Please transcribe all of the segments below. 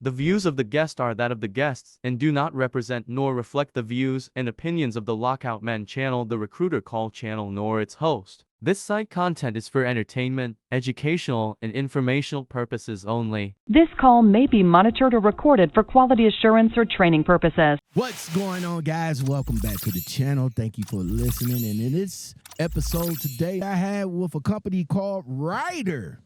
The views of the guest are that of the guests and do not represent nor reflect the views and opinions of the Lockout Men channel, the Recruiter Call channel, nor its host. This site content is for entertainment, educational, and informational purposes only. This call may be monitored or recorded for quality assurance or training purposes. What's going on, guys? Welcome back to the channel. Thank you for listening. And in this episode today, I had with a company called Ryder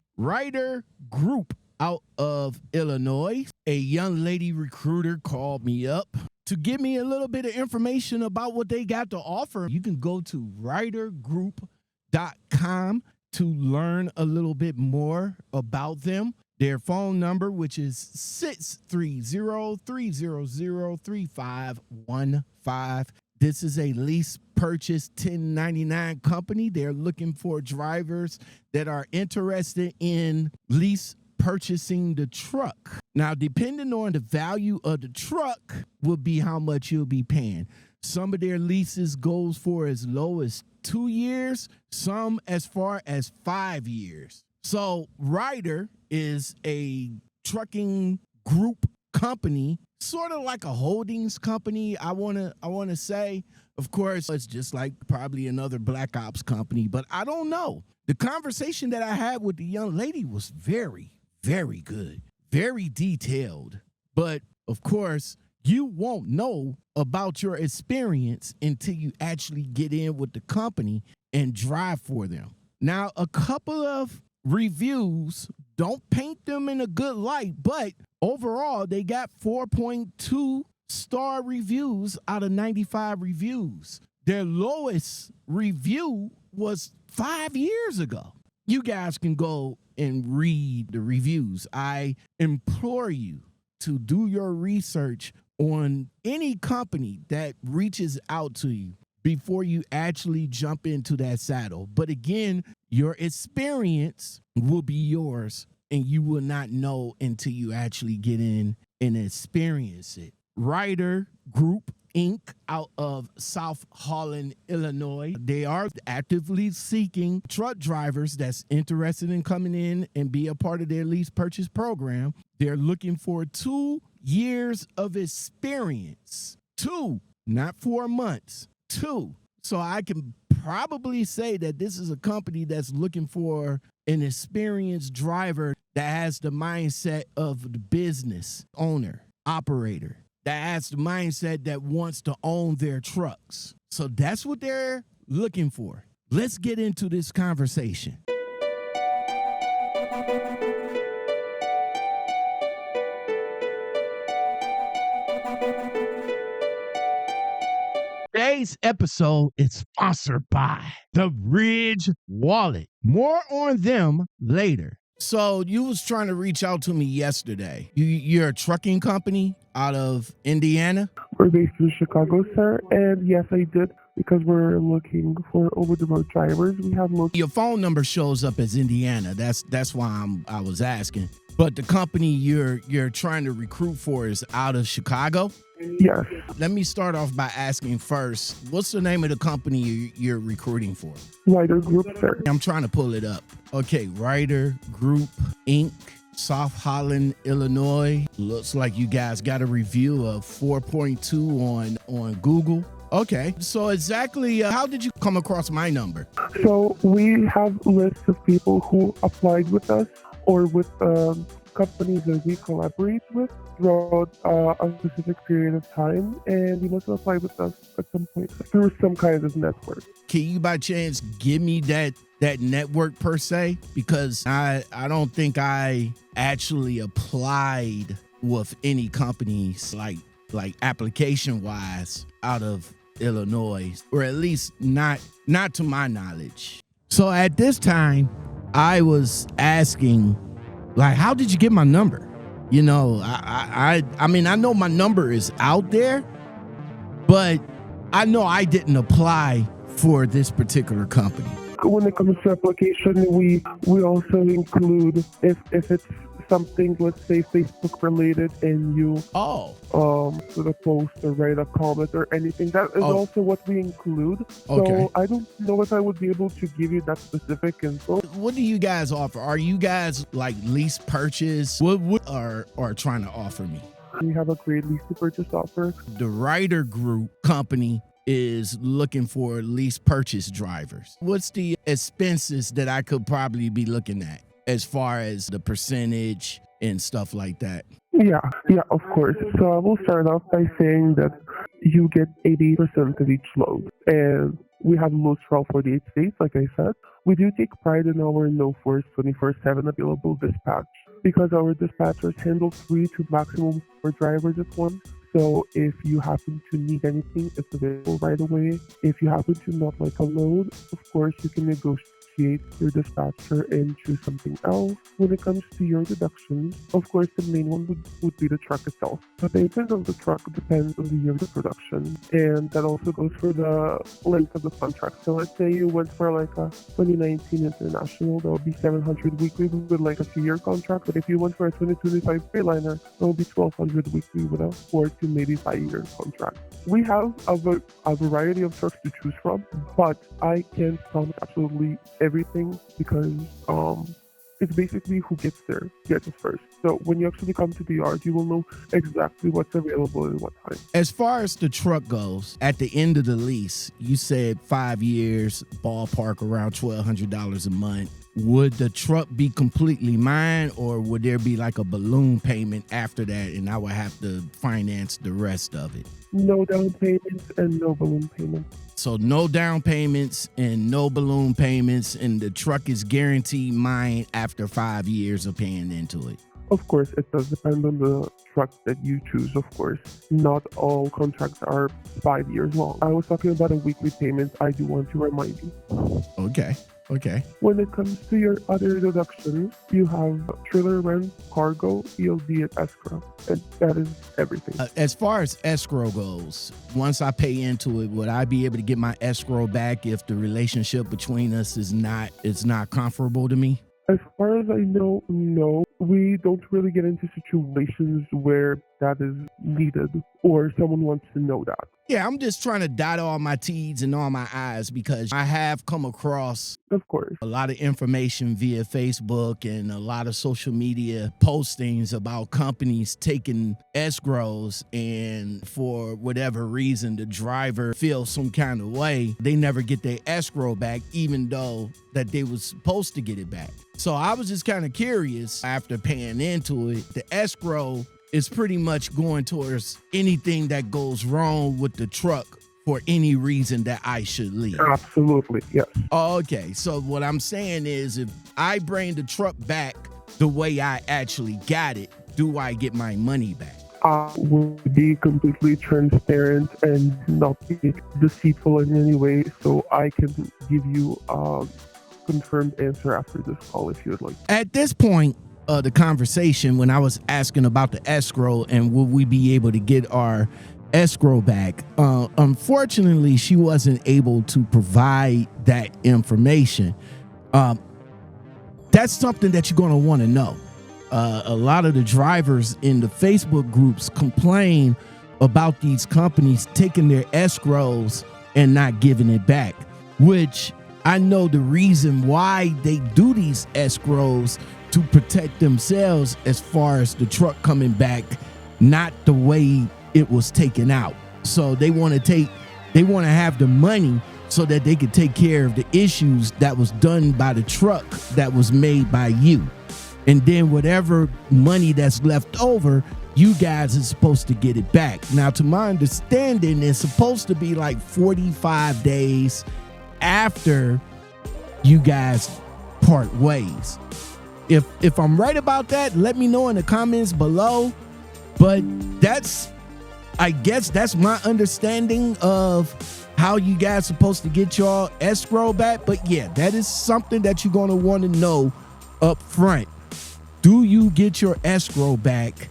Group out of Illinois. A young lady recruiter called me up to give me a little bit of information about what they got to offer. You can go to rydergroup.com to learn a little bit more about them. Their phone number, which is 630-300-3515. This is a lease purchase 1099 company. They're looking for drivers that are interested in lease purchasing the truck. Now, depending on the value of the truck will be how much you'll be paying. Some of their leases goes for as low as 2 years, some as far as 5 years. So Ryder is a trucking group company, sort of like a holdings company, I wanna say. Of course, it's just like probably another Black Ops company, but I don't know. The conversation that I had with the young lady was very, very good, very detailed. But of course, you won't know about your experience until you actually get in with the company and drive for them. Now, a couple of reviews, don't paint them in a good light, but overall, they got 4.2 star reviews out of 95 reviews. Their lowest review was 5 years ago. You guys can go and read the reviews. I implore you to do your research on any company that reaches out to you before you actually jump into that saddle. But again, your experience will be yours, and you will not know until you actually get in and experience it. Ryder Group Inc. out of South Holland, Illinois. They are actively seeking truck drivers that's interested in coming in and be a part of their lease purchase program. They're looking for 2 years of experience. 2, not 4 months. 2. So I can probably say that this is a company that's looking for an experienced driver that has the mindset of the business owner, operator, that has the mindset that wants to own their trucks. So that's what they're looking for. Let's get into this conversation. Today's episode is sponsored by the Ridge Wallet. More on them later. So you was trying to reach out to me yesterday. You're a trucking company out of Indiana? We're based in Chicago, sir, and yes, I did, because we're looking for over-the-road drivers. We have most. Your phone number shows up as Indiana. That's why I was asking. But the company you're trying to recruit for is out of Chicago? Yes. Let me start off by asking first, what's the name of the company you're recruiting for? Ryder Group, sir. I'm trying to pull it up. Okay, Ryder Group Inc., South Holland, Illinois. Looks like you guys got a review of 4.2 on Google. Okay, so exactly how did you come across my number? So we have lists of people who applied with us or with companies that we collaborate with throughout a specific period of time, and you must have applied with us at some point through some kind of network. Can you by chance give me that network per se? Because I don't think I actually applied with any companies like application wise out of Illinois, or at least not to my knowledge. So at this time, I was asking, like, how did you get my number? You know, I mean, I know my number is out there, but I know I didn't apply for this particular company. When it comes to application, we also include if it's something, let's say Facebook related, and you sort of post or write a comment or anything, that is also what we include. So I don't know if I would be able to give you that specific info. What do you guys offer? Are you guys like lease purchase? What are trying to offer me? We have a great lease to purchase offer. The Ryder Group company is looking for lease purchase drivers. What's the expenses that I could probably be looking at as far as the percentage and stuff like that? Yeah, of course. So I will start off by saying that you get 80% of each load. And we have loads for all 48 states, like I said. We do take pride in our no-force 24/7 available dispatch because our dispatchers handle 3 to maximum 4 drivers at once. So if you happen to need anything, it's available right away. If you happen to not like a load, of course, you can negotiate your dispatcher and choose something else. When it comes to your deductions, of course, the main one would be the truck itself. The payment of the truck depends on the year of production, and that also goes for the length of the contract. So let's say you went for like a 2019 International, that would be $700 weekly with like a 2-year contract. But if you went for a 2025 Freeliner, that would be $1,200 weekly with a 4 to maybe 5-year contract. We have a variety of trucks to choose from, but I can't promise absolutely everything because it's basically who gets there gets it first. So when you actually come to the yard, you will know exactly what's available and what time. As far as the truck goes, at the end of the lease, you said 5 years, ballpark around $1,200 a month. Would the truck be completely mine, or would there be like a balloon payment after that and I would have to finance the rest of it? No down payments and no balloon payments. So no down payments and no balloon payments, and the truck is guaranteed mine after 5 years of paying into it. Of course, it does depend on the truck that you choose, of course. Not all contracts are 5 years long. I was talking about a weekly payment, I do want to remind you. Okay. When it comes to your other deductions, you have trailer rent, cargo, ELD, and escrow. And that is everything. As far as escrow goes, once I pay into it, would I be able to get my escrow back if the relationship between us is not comfortable to me? As far as I know, no. We don't really get into situations where that is needed or someone wants to know that. Yeah, I'm just trying to dot all my T's and all my I's because I have come across, of course, a lot of information via Facebook and a lot of social media postings about companies taking escrows, and for whatever reason, the driver feels some kind of way. They never get their escrow back, even though that they was supposed to get it back. So I was just kind of curious after paying into it. The escrow is pretty much going towards anything that goes wrong with the truck for any reason that I should leave. Absolutely, yes. Okay, so what I'm saying is if I bring the truck back the way I actually got it, do I get my money back? I will be completely transparent and not be deceitful in any way, so I can give you a confirmed answer after this call if you would like. At this point, the conversation, when I was asking about the escrow and would we be able to get our escrow back, unfortunately, she wasn't able to provide that information. That's something that you're going to want to know. A lot of the drivers in the Facebook groups complain about these companies taking their escrows and not giving it back, which I know the reason why they do these escrows to protect themselves as far as the truck coming back, not the way it was taken out. So they want to have the money so that they could take care of the issues that was done by the truck that was made by you. And then whatever money that's left over, you guys are supposed to get it back. Now, to my understanding, it's supposed to be like 45 days after you guys part ways. If I'm right about that, let me know in the comments below. But I guess that's my understanding of how you guys supposed to get your escrow back. But yeah, that is something that you're going to want to know up front. Do you get your escrow back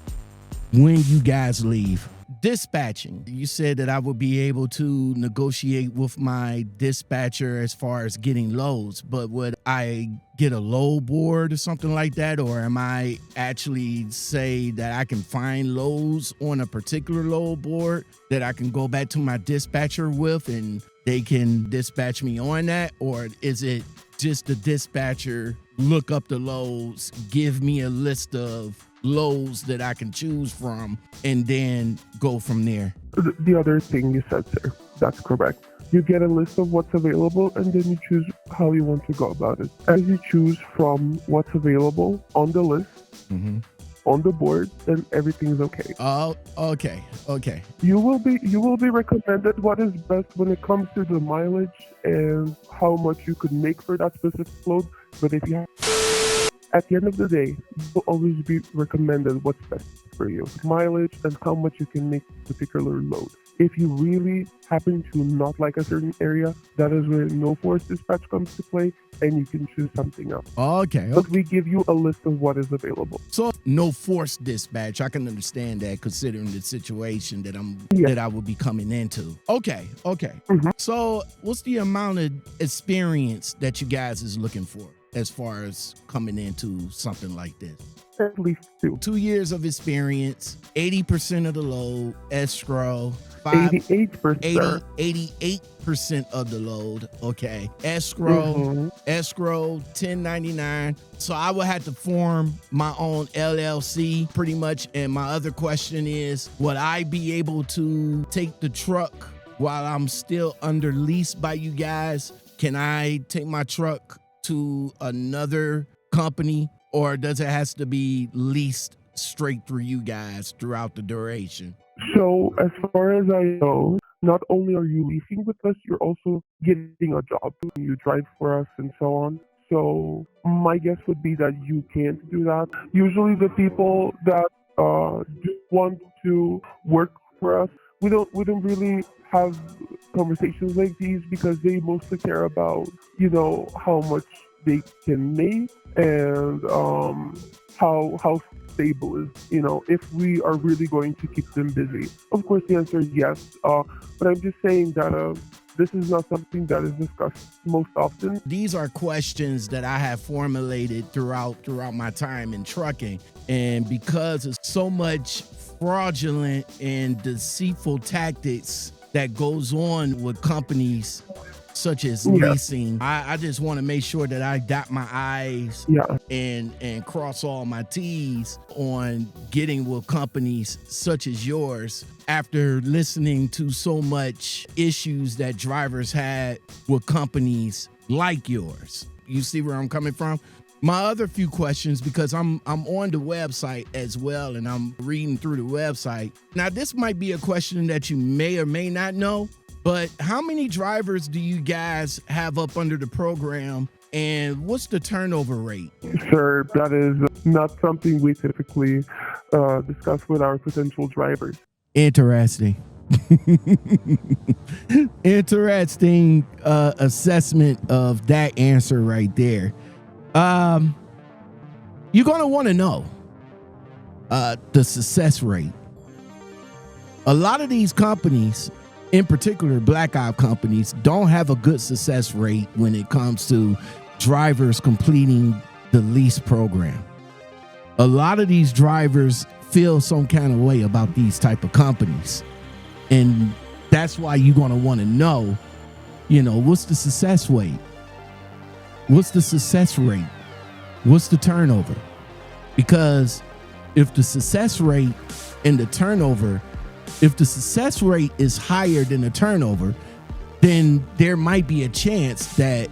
when you guys leave? Dispatching. You said that I would be able to negotiate with my dispatcher as far as getting loads, but would I get a load board or something like that? Or am I actually say that I can find loads on a particular load board that I can go back to my dispatcher with and they can dispatch me on that? Or is it just the dispatcher look up the loads, give me a list of loads that I can choose from, and then go from there? The other thing you said, sir, that's correct. You get a list of what's available, and then you choose how you want to go about it. As you choose from what's available on the list, on the board, then everything's okay. Oh, okay. You will be recommended what is best when it comes to the mileage and how much you could make for that specific load. But if you have, at the end of the day, you will always be recommended what's best for you. Mileage and how much you can make a particular load. If you really happen to not like a certain area, that is where no force dispatch comes to play, and you can choose something else. Okay. But we give you a list of what is available. So no force dispatch. I can understand that considering the situation that that I will be coming into. Okay. So what's the amount of experience that you guys is looking for as far as coming into something like this? At least 2. 2 years of experience, 80% of the load, escrow, 88% of the load. Okay. Escrow, 1099. So I would have to form my own LLC pretty much. And my other question is, would I be able to take the truck while I'm still under lease by you guys? Can I take my truck to another company, or does it has to be leased straight through you guys throughout the duration? So as far as I know, not only are you leasing with us, you're also getting a job. You drive for us and so on. So my guess would be that you can't do that. Usually the people that do want to work for us, we don't really have conversations like these because they mostly care about, how much they can make and how stable is, if we are really going to keep them busy. Of course, the answer is yes. But I'm just saying that this is not something that is discussed most often. These are questions that I have formulated throughout my time in trucking. And because of so much fraudulent and deceitful tactics that goes on with companies such as leasing, I just want to make sure that I dot my I's and cross all my T's on getting with companies such as yours after listening to so much issues that drivers had with companies like yours. You see where I'm coming from? My other few questions, because I'm on the website as well and I'm reading through the website. Now, this might be a question that you may or may not know, but how many drivers do you guys have up under the program, and what's the turnover rate? Sure, that is not something we typically discuss with our potential drivers. Interesting. Interesting assessment of that answer right there. You're going to want to know the success rate. A lot of these companies, in particular black ops companies, don't have a good success rate when it comes to drivers completing the lease program. A lot of these drivers feel some kind of way about these type of companies. And that's why you're going to want to know, what's the success rate? What's the success rate? What's the turnover? Because if the success rate and the turnover, if the success rate is higher than the turnover, then there might be a chance that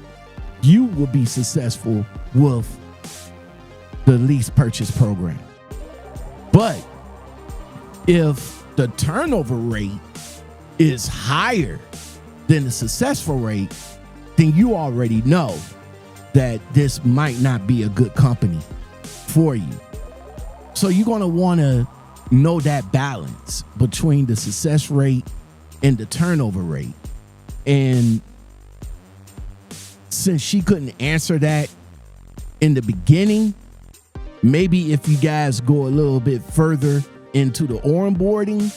you will be successful with the lease purchase program. But if the turnover rate is higher than the successful rate, then you already know that this might not be a good company for you. So you're going to want to know that balance between the success rate and the turnover rate. And since she couldn't answer that in the beginning, maybe if you guys go a little bit further into the onboarding,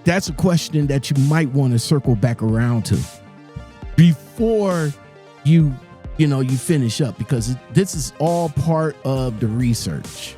that's a question that you might want to circle back around to before you finish up, because this is all part of the research.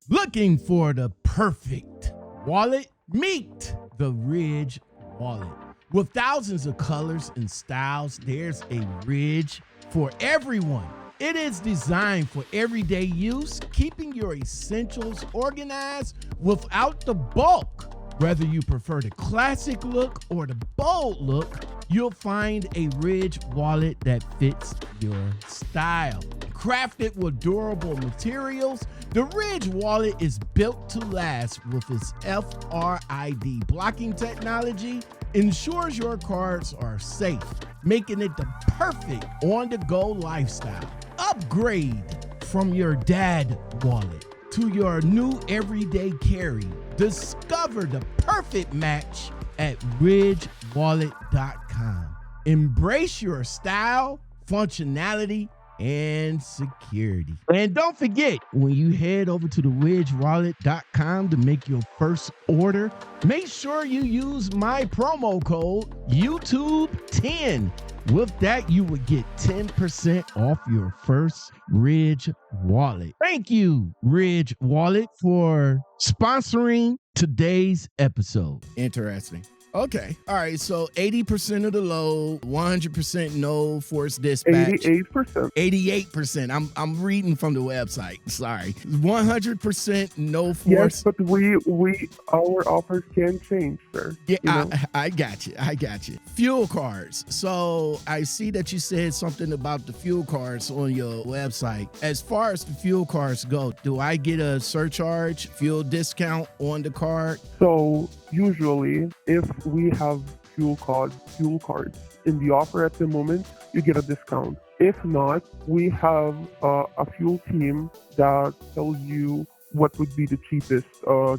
Looking for the perfect wallet? Meet the Ridge wallet. With thousands of colors and styles, there's a Ridge for everyone. It is designed for everyday use, keeping your essentials organized without the bulk. Whether you prefer the classic look or the bold look, you'll find a Ridge wallet that fits your style. Crafted with durable materials, the Ridge wallet is built to last with its FRID blocking technology. Ensures your cards are safe, making it the perfect on-the-go lifestyle. Upgrade from your dad wallet to your new everyday carry. Discover the perfect match at ridgewallet.com. Embrace your style, functionality, and security. And don't forget, when you head over to the ridgewallet.com to make your first order, make sure you use my promo code YouTube10. With that, you will get 10% off your first Ridge wallet. Thank you, Ridge Wallet, for sponsoring today's episode. Interesting. Okay. All right. So 80% of the load, 100% no forced dispatch. 88%. 88%. I'm reading from the website. Sorry. 100% no force. Yes, but our offers can change, sir. Yeah, I got you. Fuel cards. So I see that you said something about the fuel cards on your website. As far as the fuel cards go, do I get a surcharge, fuel discount on the card? So usually, if we have fuel cards in the offer at the moment, you get a discount. If not, we have a fuel team that tells you what would be the cheapest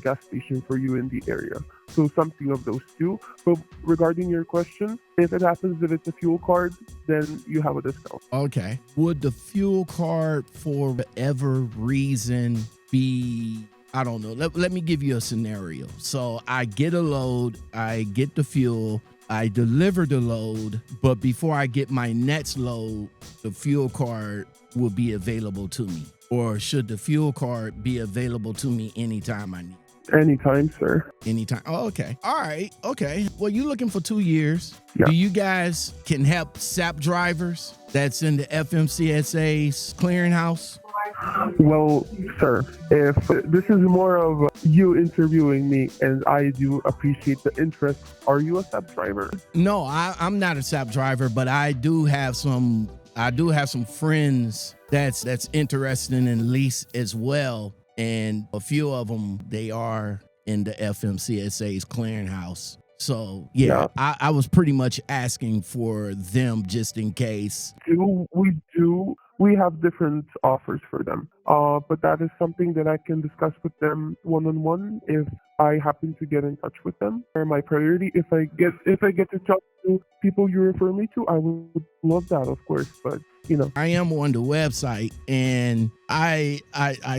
gas station for you in the area. So something of those two. But regarding your question, if it happens that it's a fuel card, then you have a discount. Okay. Would the fuel card, for whatever reason, be... I don't know. Let me give you a scenario. So I get a load, I get the fuel, I deliver the load, but before I get my next load, the fuel card will be available to me. Or should the fuel card be available to me anytime I need? Anytime, sir. Anytime. Oh, okay. All right. Okay. Well, you're looking for 2 years. Yeah. Do you guys can help SAP drivers that's in the FMCSA's clearinghouse? Well, sir, if this is more of you interviewing me, and I do appreciate the interest, are you a SAP driver? No, I'm not a SAP driver, but I do have some friends that's interested in Lease as well, and a few of them, they are in the FMCSA's clearinghouse. So yeah. I was pretty much asking for them just in case. We have different offers for them, but that is something that I can discuss with them one-on-one if I happen to get in touch with them. Or my priority, if I get to talk to people you refer me to, I would love that, of course. But I am on the website and I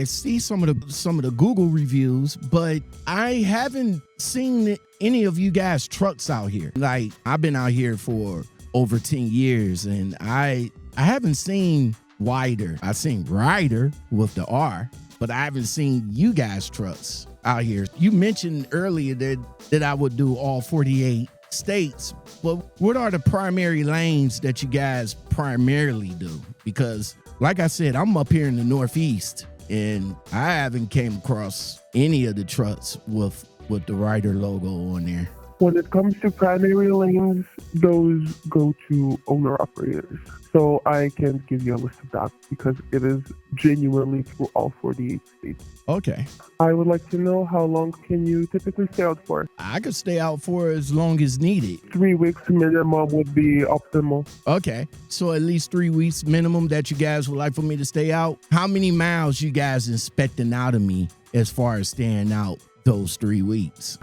see some of the Google reviews, but I haven't seen any of you guys' trucks out here. Like, I've been out here for over 10 years and I haven't seen Wider. I've seen Rider with the R, but I haven't seen you guys' trucks out here. You mentioned earlier that I would do all 48 states, but what are the primary lanes that you guys primarily do? Because like I said, I'm up here in the Northeast and I haven't came across any of the trucks with the Rider logo on there. When it comes to primary lanes, those go to owner-operators. So I can't give you a list of that because it is genuinely through all 48 states. Okay. I would like to know, how long can you typically stay out for? I could stay out for as long as needed. 3 weeks minimum would be optimal. Okay. So at least 3 weeks minimum that you guys would like for me to stay out. How many miles you guys inspecting out of me as far as staying out those 3 weeks?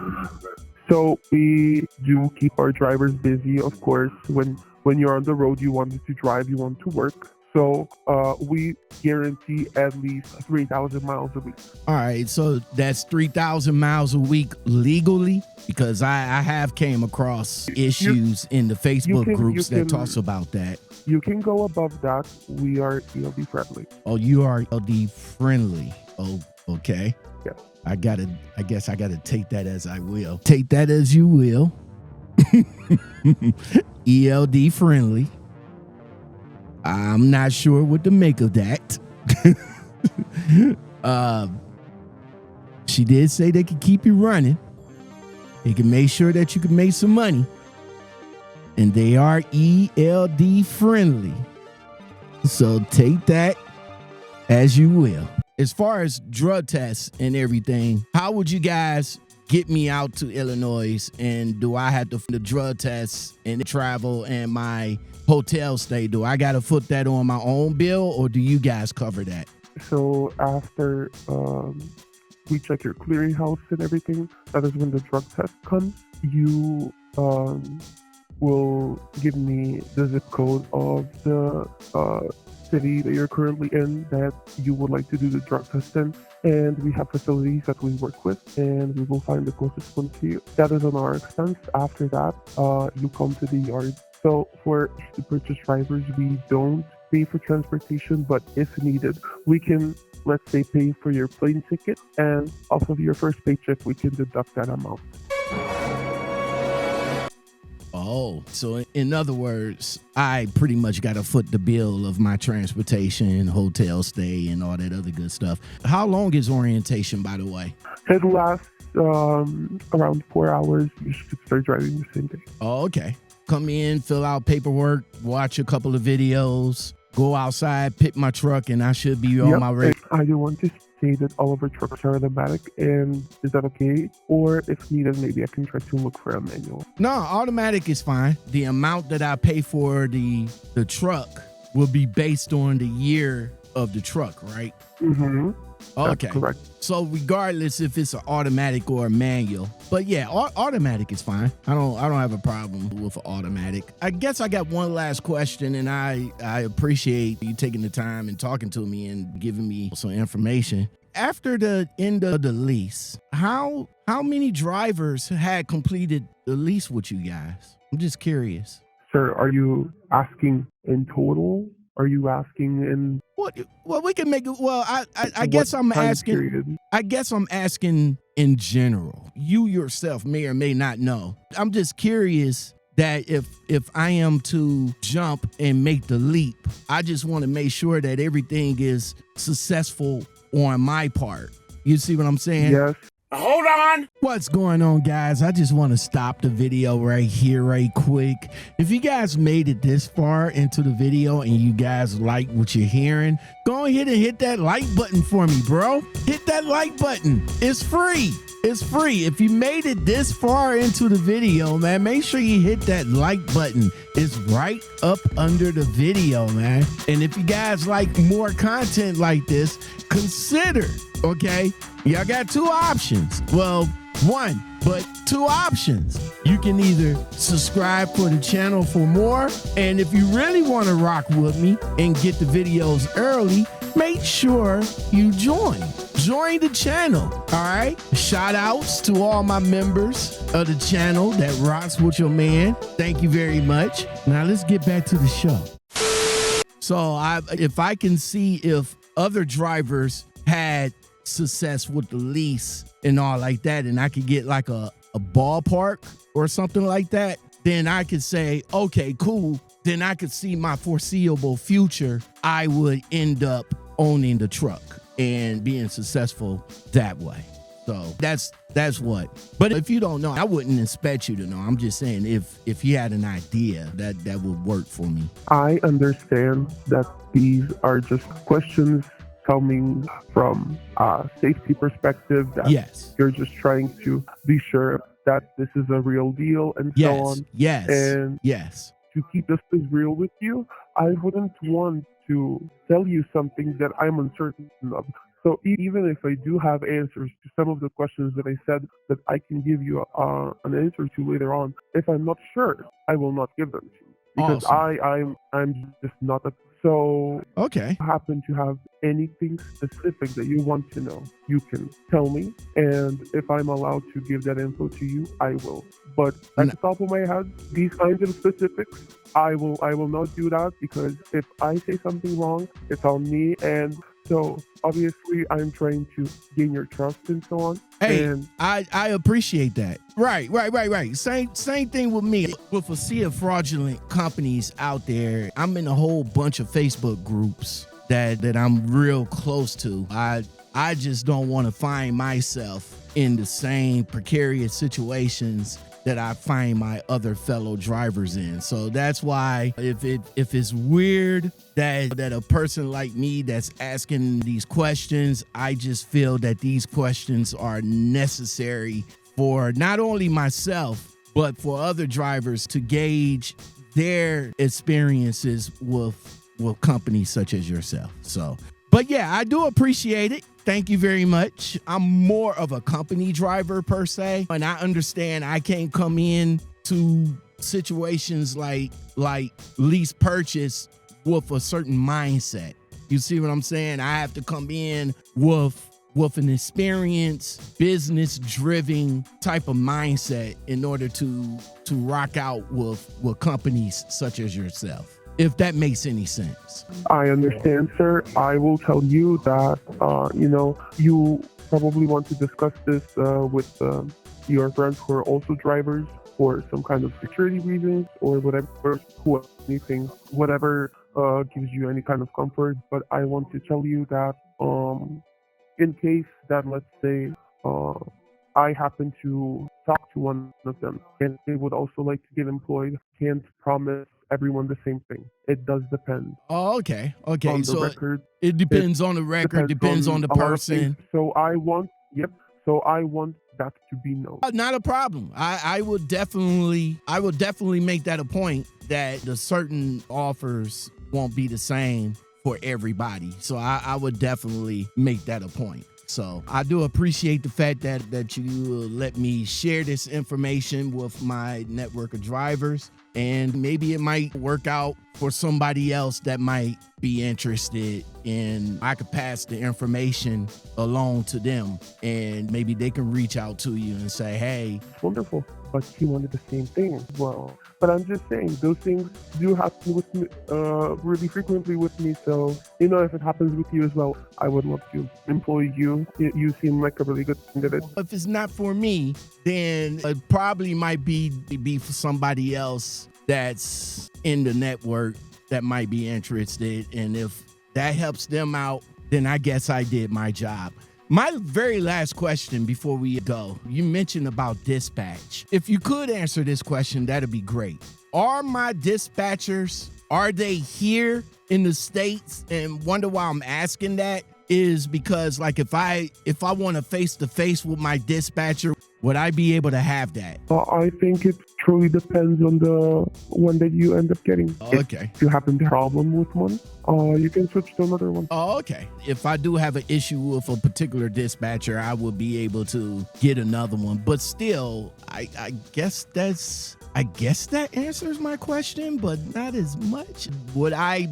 So we do keep our drivers busy, of course. When you're on the road, you want to drive, you want to work. So we guarantee at least 3,000 miles a week. All right, so that's 3,000 miles a week legally, because I have came across issues in the Facebook groups that talks about that. You can go above that. We are ELD friendly. Oh, you are ELD friendly. Oh, okay. Yeah. I guess I gotta take that as I will. Take that as you will. ELD friendly. I'm not sure what to make of that. She did say they could keep you running. They can make sure that you can make some money. And they are ELD friendly. So take that as you will. As far as drug tests and everything, how would you guys get me out to Illinois? And do I have to the drug tests and the travel and my hotel stay? Do I got to foot that on my own bill, or do you guys cover that? So after we check your clearinghouse and everything, that is when the drug test comes. You will give me the zip code of the city that you're currently in that you would like to do the drug test in. And we have facilities that we work with, and we will find the closest one to you. That is on our expense. After that, you come to the yard. So for the purchase drivers, we don't pay for transportation, but if needed, we can, let's say, pay for your plane ticket, and off of your first paycheck, we can deduct that amount. Oh, so in other words, I pretty much got to foot the bill of my transportation, hotel stay, and all that other good stuff. How long is orientation, by the way? It lasts around 4 hours. You should start driving the same day. Oh, okay. Come in, fill out paperwork, watch a couple of videos, go outside, pick my truck, and I should be on my way. I do want to say that all of our trucks are automatic, and is that okay? Or if needed, maybe I can try to look for a manual. No, automatic is fine. The amount that I pay for the truck will be based on the year of the truck, right? Mm-hmm. Okay. That's correct. So regardless if it's an automatic or a manual, but yeah, automatic is fine. I don't have a problem with an automatic. I guess I got one last question, and I appreciate you taking the time and talking to me and giving me some information. After the end of the lease, how many drivers had completed the lease with you guys? I'm just curious. Sir, are you asking in total? Are you asking in what? Well, we can make it. Well, I guess I'm asking. Period? I guess I'm asking in general. You yourself may or may not know. I'm just curious that if I am to jump and make the leap, I just want to make sure that everything is successful on my part. You see what I'm saying? Yes. Hold on. What's going on, guys? I just want to stop the video right here, right quick. If you guys made it this far into the video and you guys like what you're hearing, go ahead and hit that like button for me, bro. Hit that like button. It's free. It's free. If you made it this far into the video, man, make sure you hit that like button. It's right up under the video, man. And if you guys like more content like this, consider, okay? Y'all got two options. Well, one, but two options. You can either subscribe for the channel for more, and if you really want to rock with me and get the videos early, make sure you join the channel. All right, shout outs to all my members of the channel that rocks with your man. Thank you very much. Now let's get back to the show. So if I can see if other drivers had success with the lease and all like that, and I could get like a ballpark or something like that, then I could say, okay, cool. Then I could see my foreseeable future. I would end up owning the truck and being successful that way. So that's what. But if you don't know, I wouldn't expect you to know. I'm just saying if you had an idea, that would work for me. I understand that these are just questions coming from a safety perspective, that Yes. you're just trying to be sure that this is a real deal and so on. Yes. And yes. to keep this thing real with you, I wouldn't want to tell you something that I'm uncertain of. So even if I do have answers to some of the questions that I said that I can give you an answer to later on, if I'm not sure, I will not give them to you. Because Awesome. I'm just not a So Okay. happen to have anything specific that you want to know, you can tell me, and if I'm allowed to give that info to you, I will. But at the top of my head, these kinds of specifics, I will not do that, because if I say something wrong, it's on me. And so obviously I'm trying to gain your trust and so on. Hey, And I appreciate that. Right. Same thing with me. With a sea of fraudulent companies out there, I'm in a whole bunch of Facebook groups that I'm real close to. I just don't want to find myself in the same precarious situations that I find my other fellow drivers in. So that's why if it's weird that a person like me that's asking these questions, I just feel that these questions are necessary for not only myself, but for other drivers to gauge their experiences with companies such as yourself. So, but yeah, I do appreciate it. Thank you very much. I'm more of a company driver per se, and I understand I can't come in to situations like lease purchase with a certain mindset. You see what I'm saying? I have to come in with an experienced, business-driven type of mindset in order to rock out with companies such as yourself, if that makes any sense. I understand, sir. I will tell you that, you probably want to discuss this with your friends who are also drivers for some kind of security reasons or whatever, whatever gives you any kind of comfort. But I want to tell you that in case that, let's say, I happen to talk to one of them and they would also like to get employed, can't promise everyone the same thing. It does depend. Oh, okay. On the So record, it depends on the record, depends on the a lot of person. things. So I want that to be known. Not a problem. I would definitely make that a point that the certain offers won't be the same for everybody. So I would definitely make that a point. So I do appreciate the fact that you let me share this information with my network of drivers, and maybe it might work out for somebody else that might be interested in. I could pass the information along to them, and maybe they can reach out to you and say, hey. Wonderful. But he wanted the same thing as well. But I'm just saying, those things do happen with me, really frequently with me. So, if it happens with you as well, I would love to employ you. You seem like a really good candidate. If it's not for me, then it probably might be for somebody else that's in the network that might be interested. And if that helps them out, then I guess I did my job. My very last question before we go, you mentioned about dispatch. If you could answer this question, that'd be great. Are my dispatchers, are they here in the States? And wonder why I'm asking that is because, like, if I want to face to face with my dispatcher, would I be able to have that? I think it truly depends on the one that you end up getting. Okay. If you happen to have a problem with one, you can switch to another one. Oh, okay. If I do have an issue with a particular dispatcher, I will be able to get another one. But still, I guess that answers my question, but not as much. Would I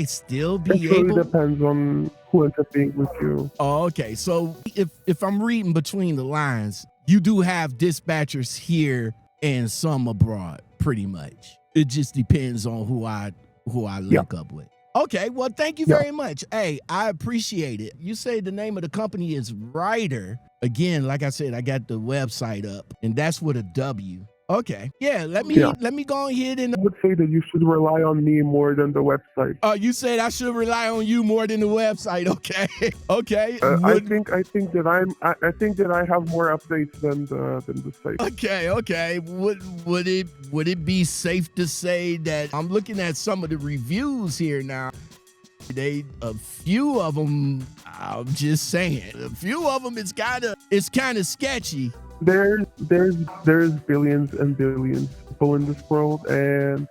still be It really able? depends on who ends up being with you. Oh, okay. So if I'm reading between the lines, you do have dispatchers here and some abroad, pretty much. It just depends on who I link up with. Okay, well, thank you very much. Hey, I appreciate it. You say the name of the company is Ryder. Again, like I said, I got the website up, and that's with a W. Okay. Yeah, let me go ahead and I would say that you should rely on me more than the website. Oh, you said I should rely on you more than the website. Okay. Okay. I think that I have more updates than the site. Okay. Would it be safe to say that I'm looking at some of the reviews here now? A few of them, I'm just saying, a few of them it's kind of sketchy. There's billions and billions of people in this world, and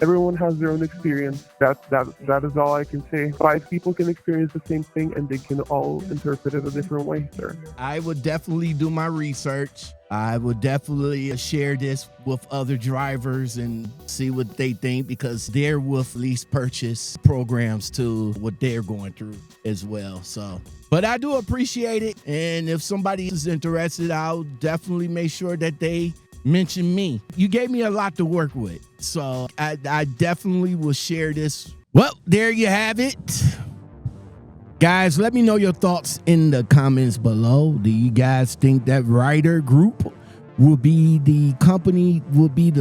everyone has their own experience. That is all I can say. 5 people can experience the same thing, and they can all interpret it a different way, sir. I would definitely do my research. I would definitely share this with other drivers and see what they think, because they're with lease purchase programs too, what they're going through as well. So, but I do appreciate it. And if somebody is interested, I'll definitely make sure that they mention me. You gave me a lot to work with, so I definitely will share this. Well, there you have it. Guys, let me know your thoughts in the comments below. Do you guys think that Ryder Group will be the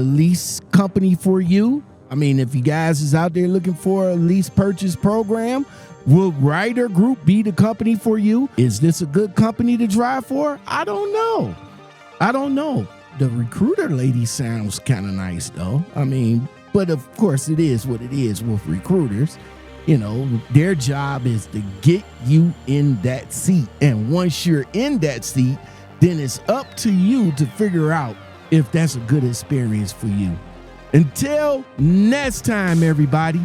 lease company for you? I mean, if you guys is out there looking for a lease purchase program, will Ryder Group be the company for you? Is this a good company to drive for? I don't know. The recruiter lady sounds kind of nice though. I mean, but of course it is what it is with recruiters. You know, their job is to get you in that seat. And once you're in that seat, then it's up to you to figure out if that's a good experience for you. Until next time, everybody.